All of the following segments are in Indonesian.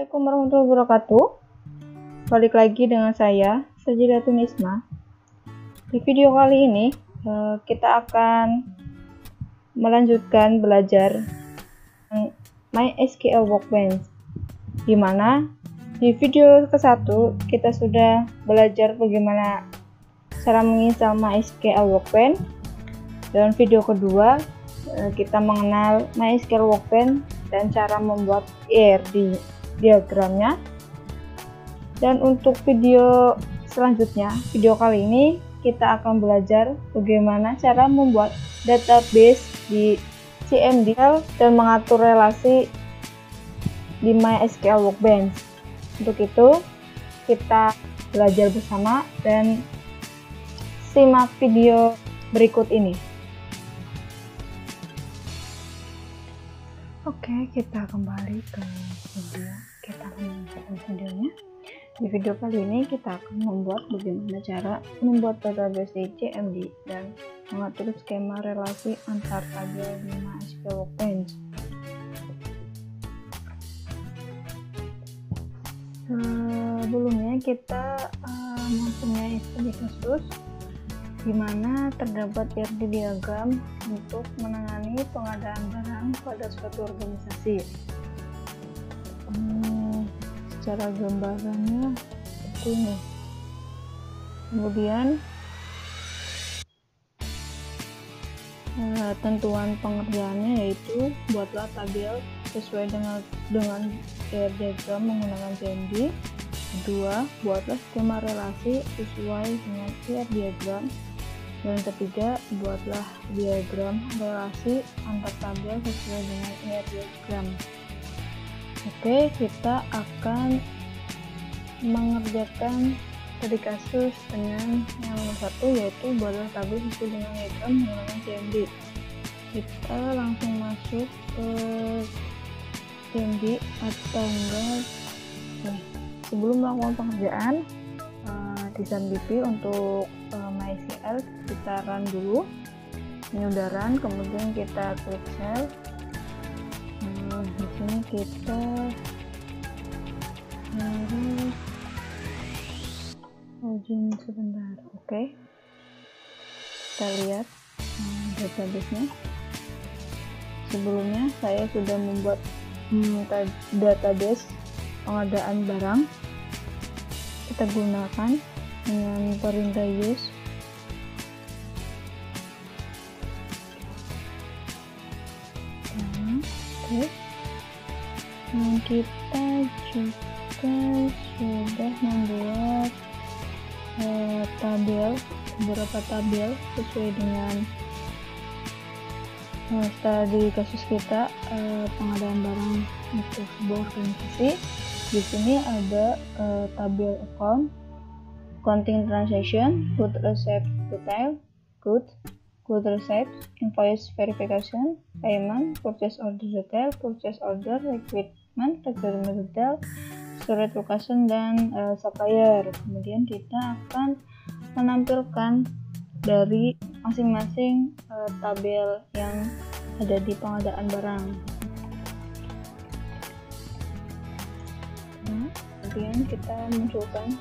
Assalamualaikum warahmatullahi wabarakatuh. Balik lagi dengan saya, Sajidatun Isma. Di video kali ini kita akan melanjutkan belajar MySQL Workbench, di mana di video ke-1 kita sudah belajar bagaimana cara menginstal MySQL Workbench. Dan video kedua kita mengenal MySQL Workbench dan cara membuat ERD diagramnya. Dan untuk video selanjutnya, video kali ini kita akan belajar bagaimana cara membuat database di CMD dan mengatur relasi di MySQL Workbench. Untuk itu kita belajar bersama dan simak video berikut ini. Oke, kita kembali ke video. Kita akan melanjutkan videonya. Di video kali ini kita akan membuat bagaimana cara membuat database di CMD dan mengatur skema relasi antar tabel di MySQL Workbench. Sebelumnya kita mempunyai studi kasus di mana terdapat ERD diagram untuk menangani pengadaan barang pada suatu organisasi. Secara gambarannya seperti ini. Kemudian tentuan pengerjaannya yaitu buatlah tabel sesuai dengan ERD diagram menggunakan CMD. Kedua, buatlah skema relasi sesuai dengan ERD diagram. Dan ketiga, buatlah diagram relasi antar tabel sesuai dengan ERD diagram. Oke, kita akan mengerjakan studi kasus dengan yang nomor 1, yaitu buatlah tabel sesuai dengan diagram menggunakan CMD. Kita langsung masuk ke CMD atau enggak. Sebelum melakukan pengerjaan di SAMDP untuk MySQL, kita run dulu, ini udah run, kemudian kita klik sel. Di sini kita harus login sebentar. Oke, kita lihat database-nya. Sebelumnya saya sudah membuat database pengadaan barang. Kita gunakan dengan perintah use. Oke. Dan kita juga sudah membuat beberapa tabel sesuai dengan studi kasus kita, pengadaan barang untuk sebuah organisasi. Di sini ada tabel account, counting transaction, good receipt detail, good receipt, invoice verification, payment, purchase order detail, purchase order, requirement detail, storage location, dan supplier. Kemudian kita akan menampilkan dari masing-masing tabel yang ada di pengadaan barang. Kemudian kita munculkan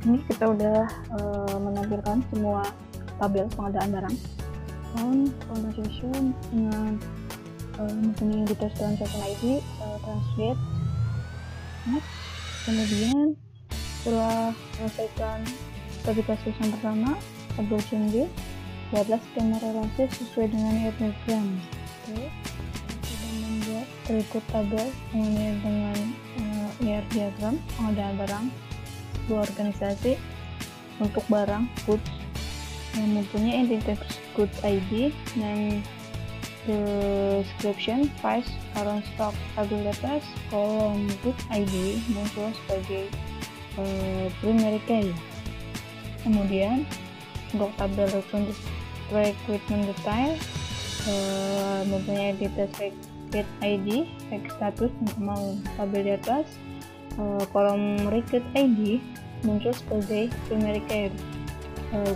ini kita udah menampilkan semua tabel pengadaan barang, transaction dengan mempunyai detail transaction ID, translate, next. Kemudian setelah selesaikan studi kasus yang pertama, tabel CMD, buatlah skema relasi sesuai dengan ER diagram. Oke, sudah membuat berikut tabel mengenai dengan ER diagram pengadaan barang sebuah organisasi untuk barang goods yang mempunyai identitas goods ID dan description, price, current stock, tabel atas, kolom goods ID muncul sebagai primary key. Kemudian untuk tabel recruitment detail mempunyai identitas recruit ID, rec status, dan amount. Tabel di atas kolom recruit ID muncul sebagai primary key.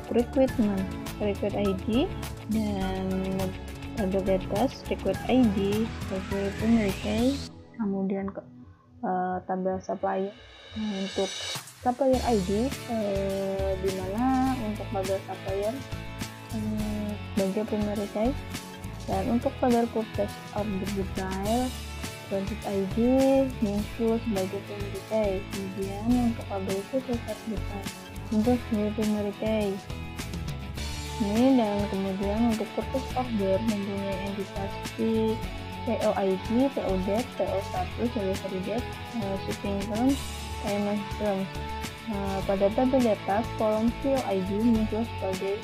Recruit ID dan tabel di atas recruit ID sebagai primary key. Kemudian tabel supplier untuk supplier ID di mana untuk tabel supplier sebagai primary key, dan untuk tabel purchase order detail purchase ID muncul sebagai primary key. Kemudian untuk tabel purchase order detail muncul sebagai primary key ini, dan kemudian untuk purchase order mempunyai entitas PO ID, PO date, PO status, delivery date, shipping terms, payment terms. Pada tabel di atas kolom PO ID muncul sebagai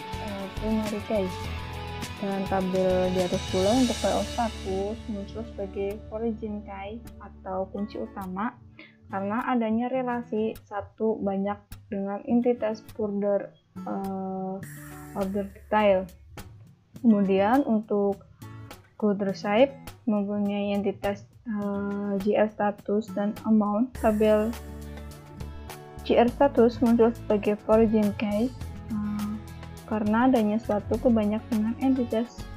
primary key, dan tabel di atas pula untuk PO status muncul sebagai origin key atau kunci utama karena adanya relasi satu banyak dengan entitas order detail. Kemudian untuk good receipt mempunyai entitas GR status dan amount. Tabel GR status muncul sebagai origin key karena adanya suatu kebanyak dengan entitas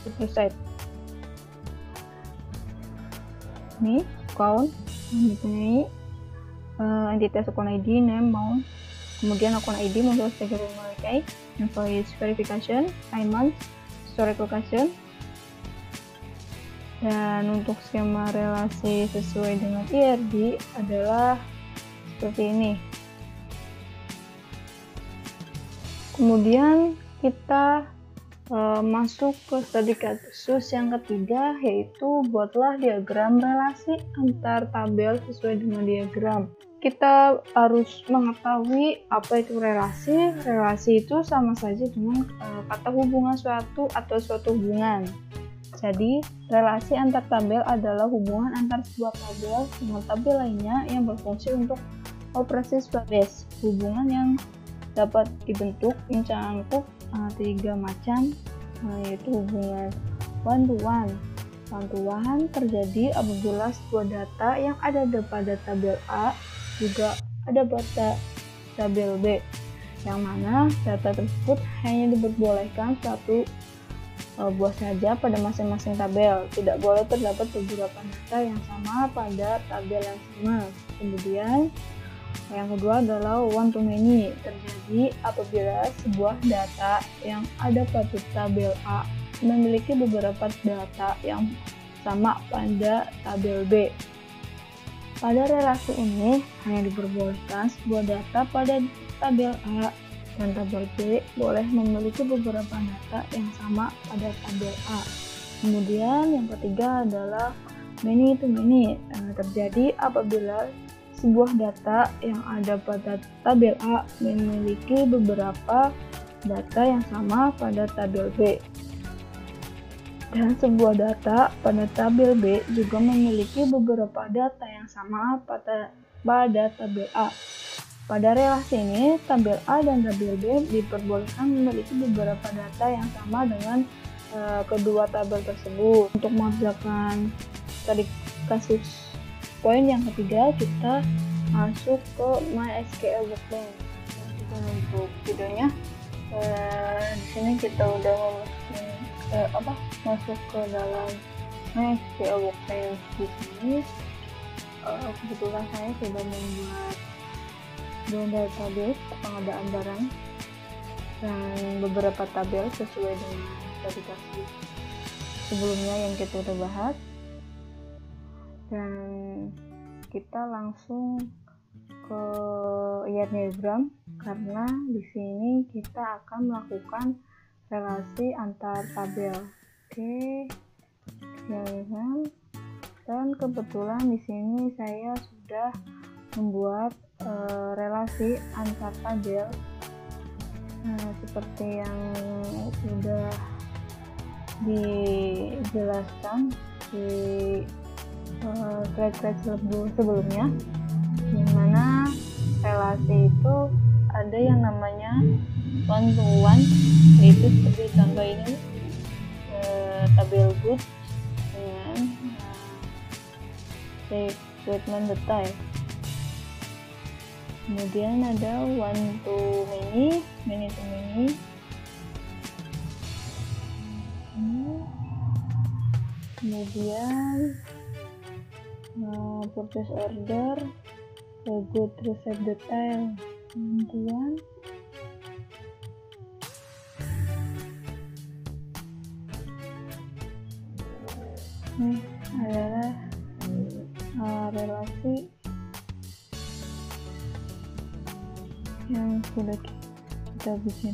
good receipt. Ini account mempunyai entitas account ID, name, amount. Kemudian akun ID muncul sebagai primary key. Invoice verification, payment, storage location. Dan untuk skema relasi sesuai dengan ERD adalah seperti ini. Kemudian kita masuk ke studi kasus yang ketiga, yaitu buatlah diagram relasi antar tabel sesuai dengan diagram. Kita harus mengetahui apa itu relasi. Relasi itu sama saja dengan kata hubungan suatu atau suatu hubungan. Jadi, relasi antar tabel adalah hubungan antar sebuah tabel dengan tabel lainnya yang berfungsi untuk operasi sebagai hubungan yang dapat dibentuk mencakup tiga macam, yaitu hubungan one to one. One to one terjadi apabila sebuah data yang ada pada tabel A juga ada pada tabel B, yang mana data tersebut hanya diperbolehkan satu buah saja pada masing-masing tabel. Tidak boleh terdapat beberapa data yang sama pada tabel yang sama. Kemudian yang kedua adalah one to many, terjadi apabila sebuah data yang ada pada tabel A memiliki beberapa data yang sama pada tabel B. Pada relasi ini hanya diperbolehkan sebuah data pada tabel A, dan tabel B boleh memiliki beberapa data yang sama pada tabel A. Kemudian yang ketiga adalah many to many, terjadi apabila sebuah data yang ada pada tabel A memiliki beberapa data yang sama pada tabel B, dan sebuah data pada tabel B juga memiliki beberapa data yang sama pada tabel A. Pada relasi ini, tabel A dan tabel B diperbolehkan memiliki beberapa data yang sama dengan kedua tabel tersebut. Untuk mengerjakan tadi kasus poin yang ketiga, kita masuk ke MySQL Workbench. Untuk videonya, di sini kita udah masuk ke dalam MySQL Workbench. Di sini kebetulan saya sudah membuat database pengadaan barang dan beberapa tabel sesuai dengan aplikasi sebelumnya yang kita udah bahas, dan kita langsung ke diagram karena di sini kita akan melakukan relasi antar tabel. Oke, diagram. Dan kebetulan di sini saya sudah membuat relasi antar tabel. Nah, seperti yang sudah dijelaskan di slide-slide sebelumnya, dimana relasi itu ada yang namanya one to one, yaitu seperti contoh ini, tabel good dengan statement detail. Kemudian ada one to many, many to many. Kemudian purchase order, good receipt detail, kemudian ini adalah relasi yang sudah kita bikin.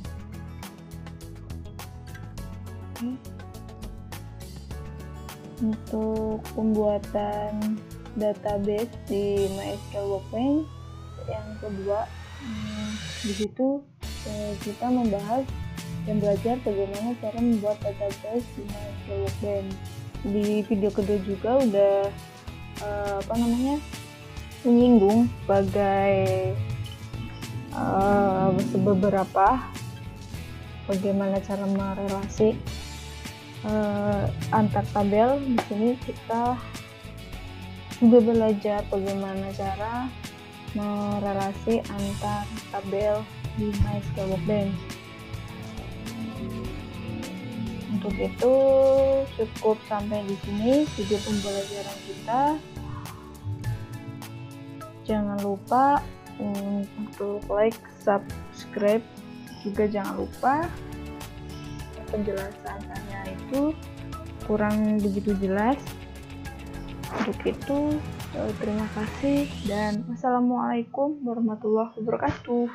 Oke. Untuk pembuatan database di MySQL Workbench yang kedua, di situ kita membahas dan belajar bagaimana cara membuat database di MySQL Workbench. Di video kedua juga udah menyinggung sebagai beberapa bagaimana cara merelasi antar tabel. Di sini kita juga belajar bagaimana cara merelasi antar tabel di MySQL Workbench. Untuk itu cukup sampai di sini video pembelajaran kita. Jangan lupa untuk like, subscribe, juga jangan lupa penjelasan saya itu kurang begitu jelas. Untuk itu terima kasih dan wassalamualaikum warahmatullahi wabarakatuh.